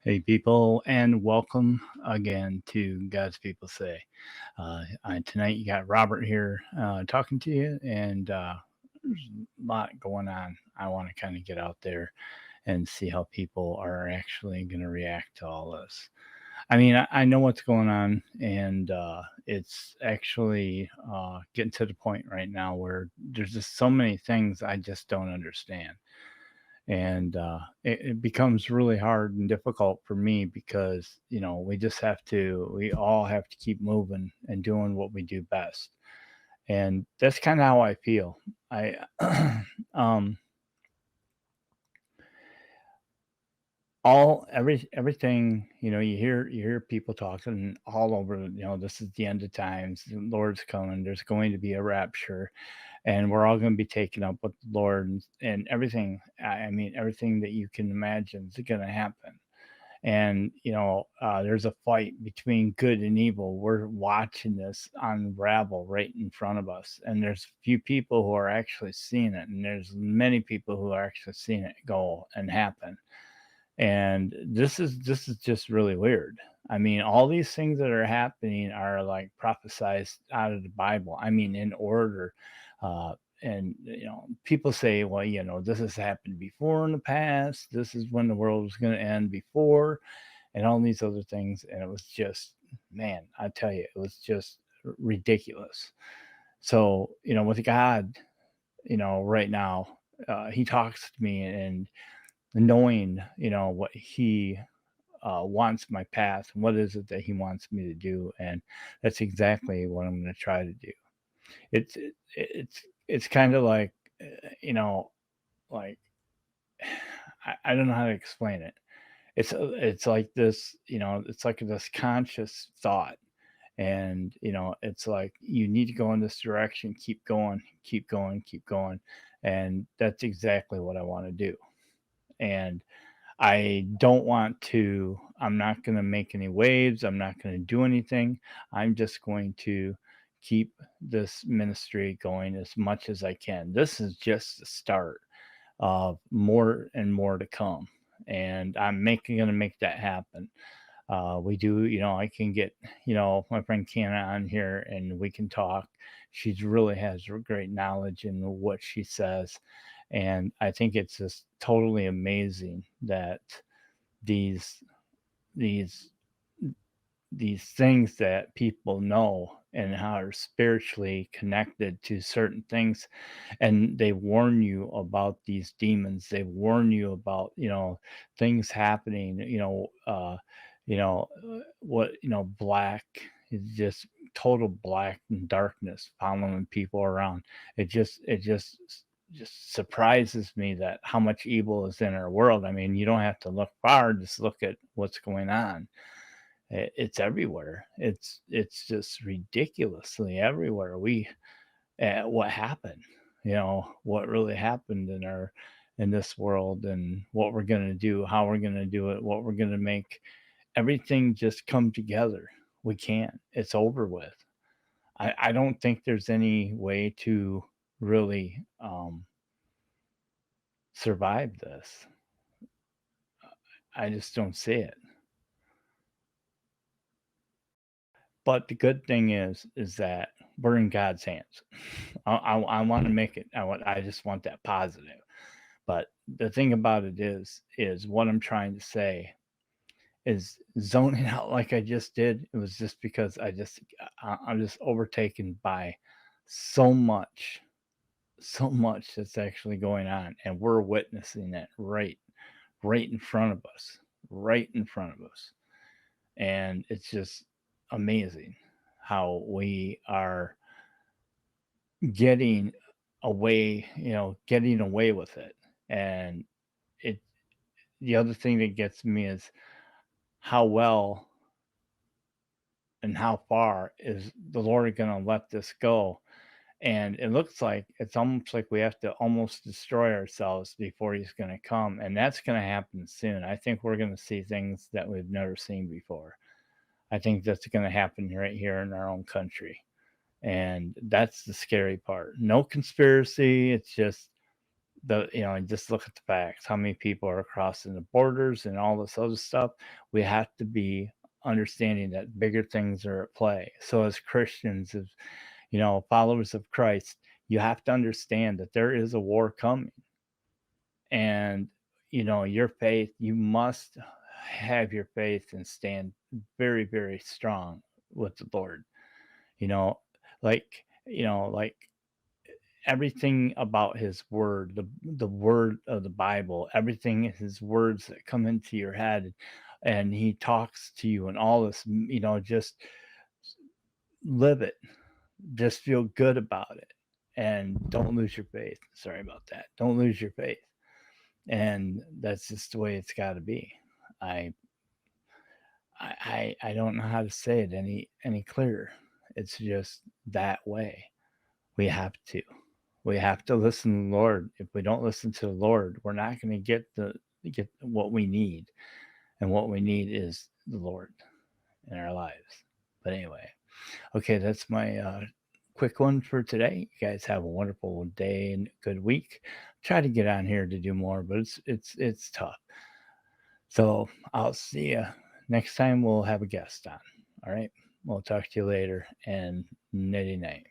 Hey, people, and welcome again to God's People Say. Tonight, you got Robert here talking to you, and there's a lot going on. I want to kind of get out there and see how people are actually going to react to all this. I mean, I know what's going on, and it's actually getting to the point right now where there's just so many things I just don't understand, and it becomes really hard and difficult for me because we all have to keep moving and doing what we do best, and that's kind of how I feel. I um all everything, you hear people talking all over, this is the end of times, the Lord's coming, there's going to be a rapture, and we're all going to be taken up with the Lord, and everything. I mean, everything that you can imagine is going to happen. And there's a fight between good and evil. We're watching this unravel right in front of us, and there's few people who are actually seeing it, and there's many people who are actually seeing it go and happen. And this is just really weird. I mean, all these things that are happening are like prophesized out of the Bible. I mean, in order. Uh, and people say, well, this has happened before in the past. This is when the world was going to end before, and all these other things. And it was just, man, I tell you, it was just ridiculous. So, with God, right now, He talks to me, and knowing, what He wants my path, and what is it that He wants me to do, and that's exactly what I'm going to try to do. It's kind of like, you know, like I don't know how to explain it. It's like this, it's like this conscious thought, and it's like you need to go in this direction, keep going, keep going, keep going, and that's exactly what I want to do. And I don't want to, I'm not going to make any waves. I'm not going to do anything. I'm just going to keep this ministry going as much as I can. This is just the start of more and more to come. And I'm making going to make that happen. We do, I can get, my friend Kiana on here, and we can talk. She really has great knowledge in what she says. And I think it's just totally amazing that these these these things that people know and how are spiritually connected to certain things, and they warn you about these demons, they warn you about things happening, what, black is just total black and darkness following people around. It just surprises me that how much evil is in our world. I mean, you don't have to look far, just look at what's going on. It's everywhere. It's just ridiculously everywhere. What happened? What really happened in this world, and what we're gonna do, how we're gonna do it, what we're gonna make everything just come together. We can't. It's over with. I don't think there's any way to really survive this. I just don't see it. But the good thing is that we're in God's hands. I want to make it. I just want that positive. But the thing about it is what I'm trying to say is zoning out like I just did. It was just because I'm just overtaken by so much, so much that's actually going on, and we're witnessing it right in front of us, right in front of us, and it's just amazing how we are getting getting away with it. And it the other thing that gets me is how well and how far is the Lord going to let this go. And it looks like it's almost like we have to almost destroy ourselves before He's going to come, and that's going to happen soon. I think we're going to see things that we've never seen before. I think that's going to happen right here in our own country. And that's the scary part. No conspiracy. It's just just look at the facts. How many people are crossing the borders and all this other stuff? We have to be understanding that bigger things are at play. So as Christians, as followers of Christ, you have to understand that there is a war coming. And your faith, you must have your faith and stand very, very strong with the Lord. You know, like everything about his word, the word of the Bible, everything his words that come into your head, and he talks to you and all this, just live it. Just feel good about it. And don't lose your faith. Sorry about that. Don't lose your faith. And that's just the way it's got to be. I, I don't know how to say it any clearer. It's just that way. We have to. We have to listen to the Lord. If we don't listen to the Lord, we're not going to get what we need, and what we need is the Lord in our lives. But anyway, okay, that's my quick one for today. You guys have a wonderful day and good week. Try to get on here to do more, but it's tough. So I'll see you next time. We'll have a guest on. All right. We'll talk to you later, and nitty night.